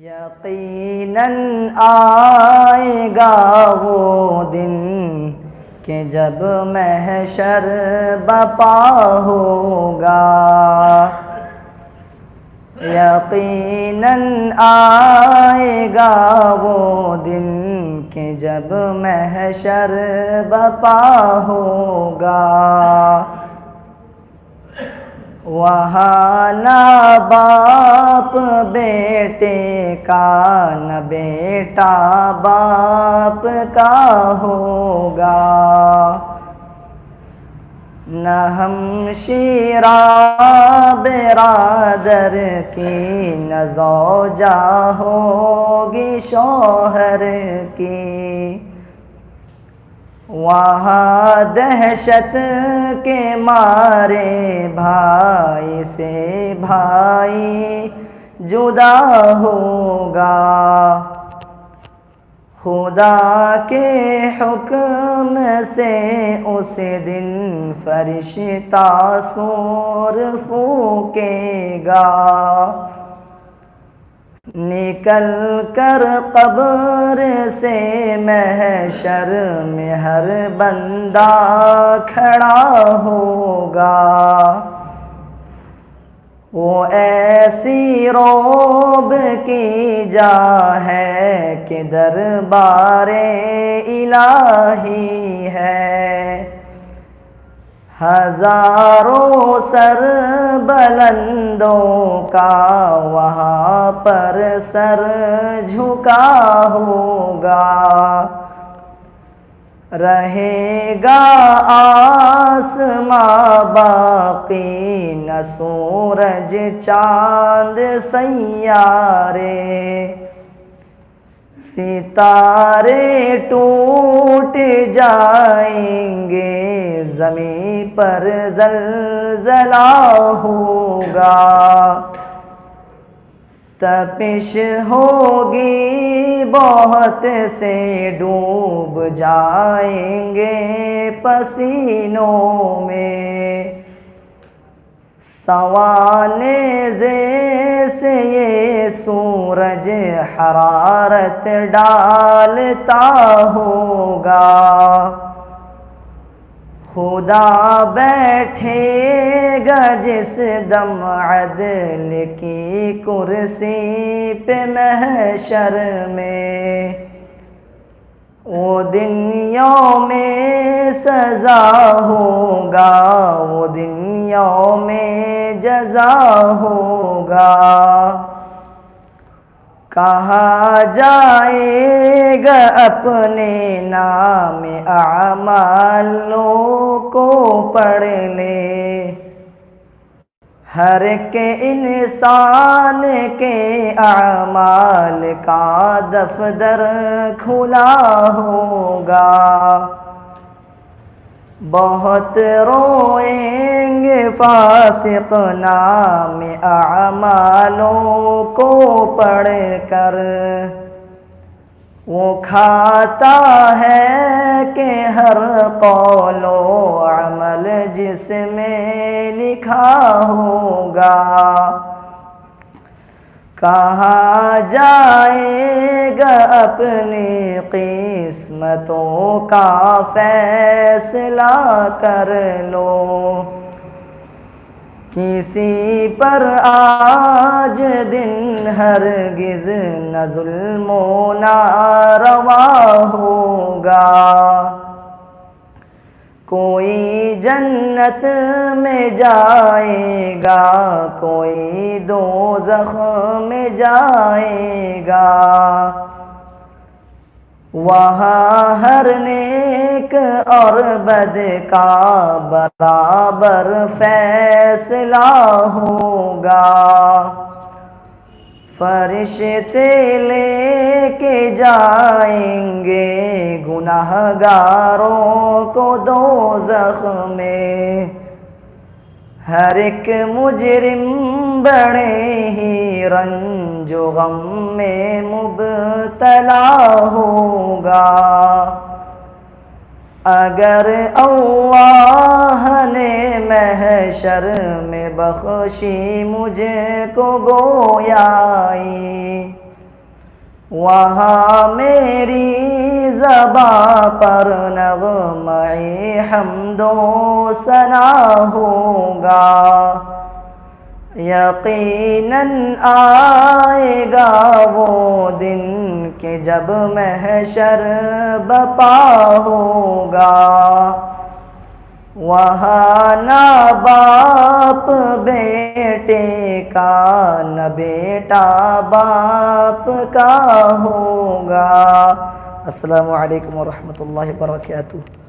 یقیناً آئے گا وہ دن کہ جب محشر بپا ہوگا، یقیناً آئے گا وہ دن کہ جب محشر بپا ہوگا، وہاں نہ باپ بیٹے کا نہ بیٹا باپ کا ہوگا، نہ ہمشیرہ برادر کی نہ زوجہ ہوگی شوہر کی، وہاں دہشت کے مارے بھائی سے بھائی جدا ہوگا، خدا کے حکم سے اس دن فرشتہ سور پھونکے گا، نکل کر قبر سے محشر میں ہر بندہ کھڑا ہوگا، وہ ایسی روب کی جا ہے کہ دربار الہی ہے، ہزاروں سر بلندوں کا وہاں پر سر جھکا ہوگا، رہے گا آسماں باقی نہ سورج چاند سیارے، ستارے ٹوٹ جائیں گے زمین پر زلزلہ ہوگا، تپش ہوگی بہت سے ڈوب جائیں گے پسینوں میں، سوانے سے یہ سورج حرارت ڈالتا ہوگا، خدا بیٹھے گا جس دم عدل کی کرسی پہ محشر میں، وہ دن یوم سزا ہوگا، وہ دن یوم جزا ہوگا، کہا جائے گا اپنے نام اعمالوں کو پڑھ لے، ہر ایک انسان کے اعمال کا دفتر کھلا ہوگا، بہت روئیں گے فاسق نام اعمالوں کو پڑھ کر، وہ کھاتا ہے کہ ہر قول و عمل جس میں لکھا ہوگا، کہا جائے گا اپنی قسمتوں کا فیصلہ کر لو، کسی پر آج دن ہرگز نہ ظلم و ناروا ہوگا، کوئی جنت میں جائے گا کوئی دوزخ میں جائے گا، وہاں ہر نیک اور بد کا برابر فیصلہ ہوگا، فرشتے لے کے جائیں گے گناہگاروں کو دوزخ میں، ہر ایک مجرم بڑے ہی رنج و غم میں مبتلا ہوگا، اگر اللہ نے محشر میں بخشی مجھ کو گویائی، وہاں میری زباں پر نغمہ حمد و ثنا ہوگا، یقیناً آئے گا وہ دن کہ جب محشر بپا ہوگا، وہاں نہ باپ بیٹے کا نہ بیٹا باپ کا ہوگا۔ السلام علیکم ورحمۃ اللہ وبرکاتہ۔